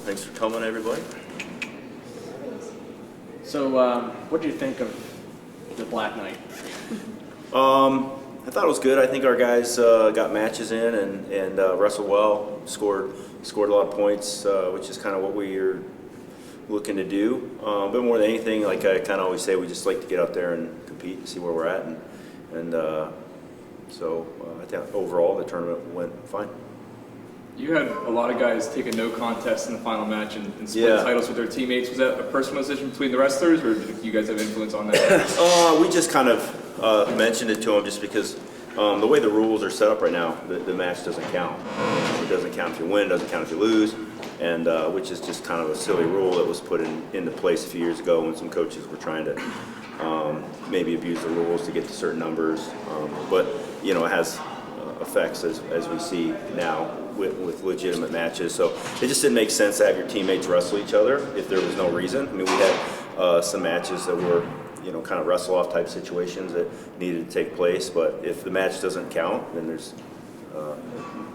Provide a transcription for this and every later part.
Thanks for coming, everybody. So, what do you think of the Black Knight? I thought it was good. I think our guys got matches in and wrestled well, scored a lot of points, which is kind of what we are looking to do. But more than anything, like I kind of always say, we just like to get out there and compete and see where we're at. So I think overall the tournament went fine. You had a lot of guys take a no contest in the final match and split titles with their teammates. Was that a personal decision between the wrestlers, or did you guys have influence on that? We just kind of mentioned it to them just because the way the rules are set up right now, the match doesn't count. It doesn't count if you win, it doesn't count if you lose, and which is just kind of a silly rule that was put into place a few years ago when some coaches were trying to maybe abuse the rules to get to certain numbers. But it has effects as we see now with legitimate matches. So it just didn't make sense to have your teammates wrestle each other if there was no reason. I mean, we had some matches that were kind of wrestle-off type situations that needed to take place, but if the match doesn't count, then there's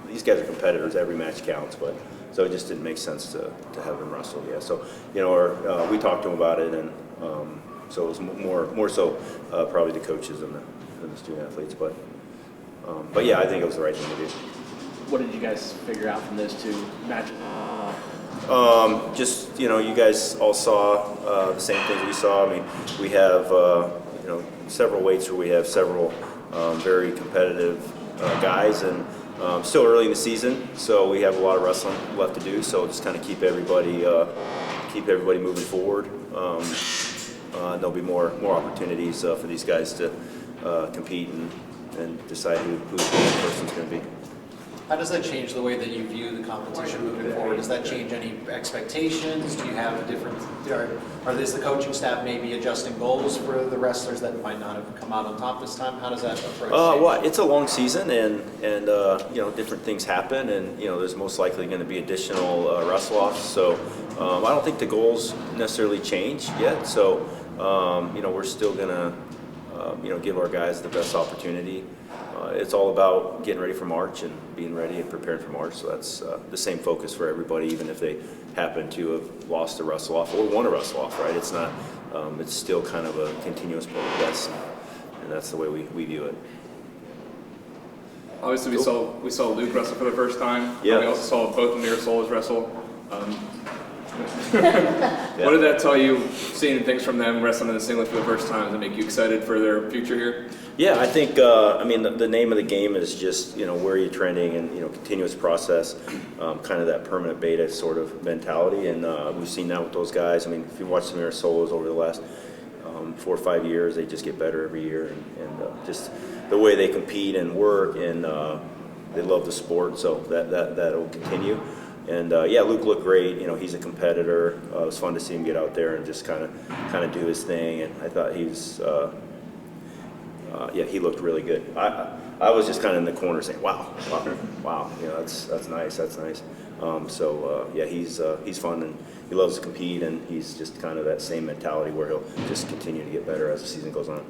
these guys are competitors. Every match counts, but so it just didn't make sense to have them wrestle. Yeah, so we talked to them about it, and so it was more so probably the coaches than the student athletes, but yeah, I think it was the right thing to do. What did you guys figure out from those two matches? Just you guys all saw the same things we saw. I mean, we have several weights where we have several very competitive guys, and still early in the season, so we have a lot of wrestling left to do. So just kind of keep everybody moving forward. There'll be more opportunities for these guys to compete and decide who the person's going to be. How does that change the way that you view the competition moving forward? Does that change any expectations? Do you have a different, is the coaching staff maybe adjusting goals for the wrestlers that might not have come out on top this time? How does that approach change? Well, it's a long season, and different things happen, and there's most likely going to be additional wrestle-offs. So I don't think the goals necessarily change yet. So we're still going to give our guys the best opportunity. It's all about getting ready for March and being ready and preparing for March. So that's the same focus for everybody, even if they happen to have lost a wrestle-off or won a wrestle-off, right? It's not. It's still kind of a continuous progress, and that's the way we view it. Obviously, we saw Luke wrestle for the first time. Yeah. We also saw both Mirasolas wrestle. What did that tell you, seeing things from them wrestling in the singlet for the first time? Does it make you excited for their future here? Yeah, I think, the name of the game is just, where you're trending and, continuous process, kind of that permanent beta sort of mentality. And we've seen that with those guys. I mean, if you watch the Mirasolas over the last 4 or 5 years, they just get better every year. And just the way they compete and work, and they love the sport, so that'll continue. And Luke looked great. He's a competitor. It was fun to see him get out there and just kind of do his thing. And I thought he was, he looked really good. I was just kind of in the corner saying, wow. That's nice. He's fun, and he loves to compete, and he's just kind of that same mentality where he'll just continue to get better as the season goes on.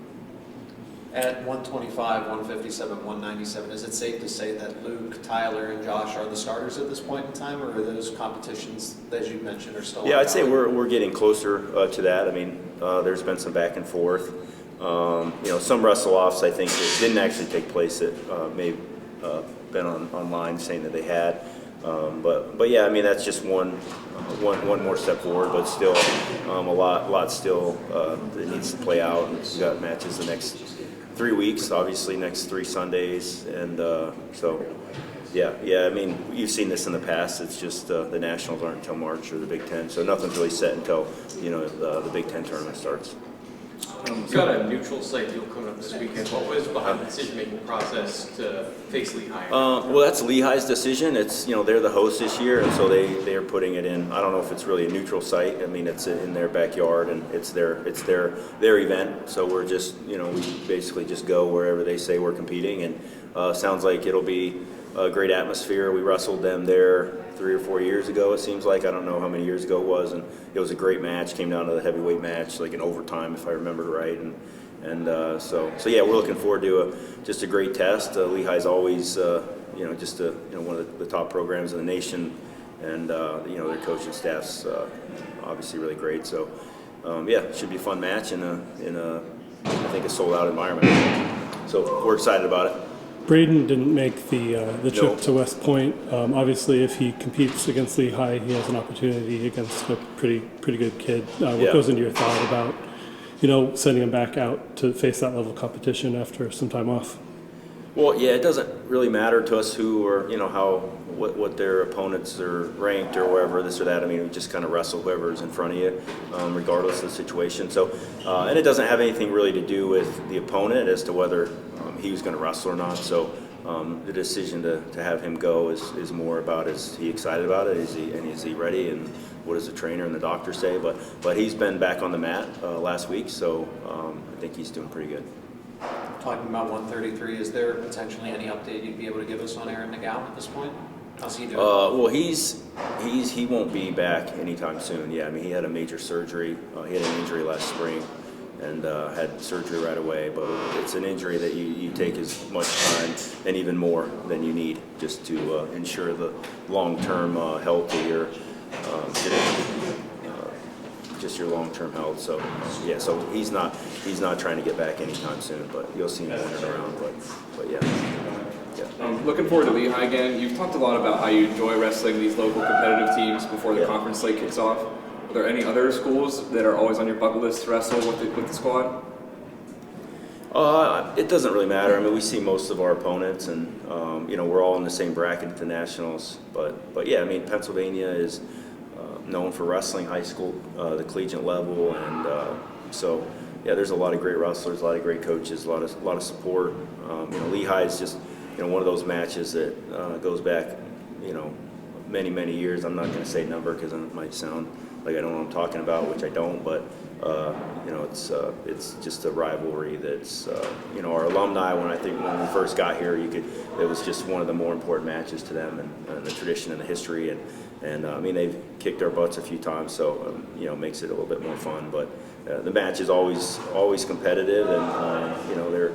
At 125, 157, 197, is it safe to say that Luke, Tyler, and Josh are the starters at this point in time, or are those competitions, as you mentioned, are still? Yeah, I'd say we're getting closer to that. I mean, there's been some back and forth. Some wrestle-offs I think that didn't actually take place that may have been online saying that they had. But yeah, I mean, that's just one more step forward, but still a lot still that needs to play out. And we've got matches the next 3 weeks, obviously next 3 Sundays, and I mean, you've seen this in the past. It's just the Nationals aren't until March, or the Big Ten, so nothing's really set until the Big Ten tournament starts. You've got a neutral site deal coming up this weekend. What was behind the decision-making process to face Lehigh? Well, that's Lehigh's decision. It's they're the host this year, and so they are putting it in. I don't know if it's really a neutral site. I mean, it's in their backyard, and it's their event. So we're just we basically just go wherever they say we're competing, and sounds like it'll be a great atmosphere. We wrestled them there 3 or 4 years ago, it seems like. I don't know how many years ago it was, and it was a great match. Came down to the heavyweight match, like in overtime, if I remember right. And so yeah, we're looking forward to just a great test. Lehigh's always one of the top programs in the nation, and their coaching staff's obviously really great. So yeah, it should be a fun match in a I think a sold out environment. So we're excited about it. Braden didn't make the trip No. to West Point. Obviously, if he competes against Lehigh, he has an opportunity against a pretty good kid. What Yeah. goes into your thought about, sending him back out to face that level of competition after some time off? Well, yeah, it doesn't really matter to us who or what their opponents are ranked or wherever, this or that. I mean, we just kind of wrestle whoever's in front of you, regardless of the situation. So, and it doesn't have anything really to do with the opponent as to whether he was going to wrestle or not. So, the decision to have him go is more about, is he excited about it? Is he ready? And what does the trainer and the doctor say? But he's been back on the mat last week, so I think he's doing pretty good. Talking about 133, is there potentially any update you'd be able to give us on Aaron Nagel at this point? How's he doing? Well, he won't be back anytime soon. Yeah, I mean, he had a major surgery. He had an injury last spring and had surgery right away. But it's an injury that you take as much time and even more than you need just to ensure the long-term health of your just your long-term health. So yeah, so he's not trying to get back anytime soon, but you'll see him running around. But yeah. Looking forward to Lehigh again. You've talked a lot about how you enjoy wrestling these local competitive teams before the Yeah. conference slate kicks off. Are there any other schools that are always on your bucket list to wrestle with the squad? It doesn't really matter. I mean, we see most of our opponents, and we're all in the same bracket at the nationals. But yeah, I mean, Pennsylvania is known for wrestling high school, the collegiate level, and so yeah, there's a lot of great wrestlers, a lot of great coaches, a lot of support. Lehigh is just one of those matches that goes back many years. I'm not going to say number because it might sound like I don't know what I'm talking about, which I don't, but it's just a rivalry that's our alumni. When we first got here, it was just one of the more important matches to them, and the tradition and the history, and I mean, they've kicked our butts a few times, so it makes it a little bit more fun. But the match is always competitive, and they're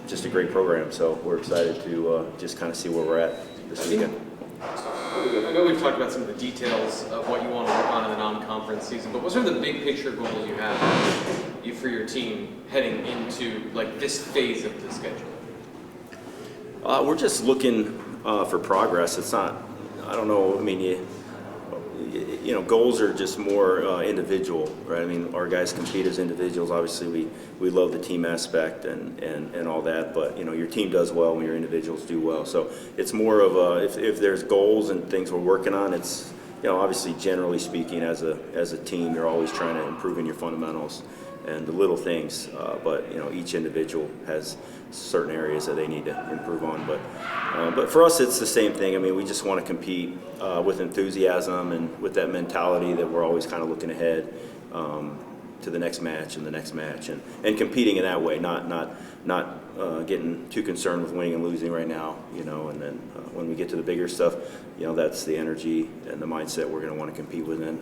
just a great program. So we're excited to just kind of see where we're at this weekend. I know we've talked about some of the details of what you want to work on in the non-conference season, but what are the big picture goals you have for your team heading into this phase of the schedule? We're just looking for progress. It's not, I don't know, I mean, goals are just more individual, right? I mean, our guys compete as individuals. Obviously, we love the team aspect and all that, but your team does well when your individuals do well. So it's more of if there's goals and things we're working on, it's obviously, generally speaking, as a team, you're always trying to improve in your fundamentals and the little things, but each individual has certain areas that they need to improve on. But for us, it's the same thing. I mean, we just want to compete with enthusiasm and with that mentality that we're always kind of looking ahead to the next match and the next match, and competing in that way, not getting too concerned with winning and losing right now, and then when we get to the bigger stuff, that's the energy and the mindset we're going to want to compete within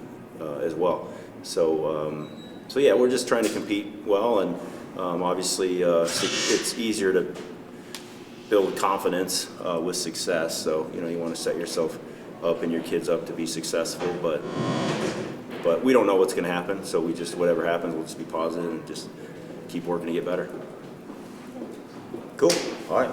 as well. So yeah, we're just trying to compete well, and obviously it's easier to build confidence with success. So you want to set yourself up and your kids up to be successful, but we don't know what's going to happen. So we just, whatever happens, we'll just be positive and just keep working to get better. Cool. All right.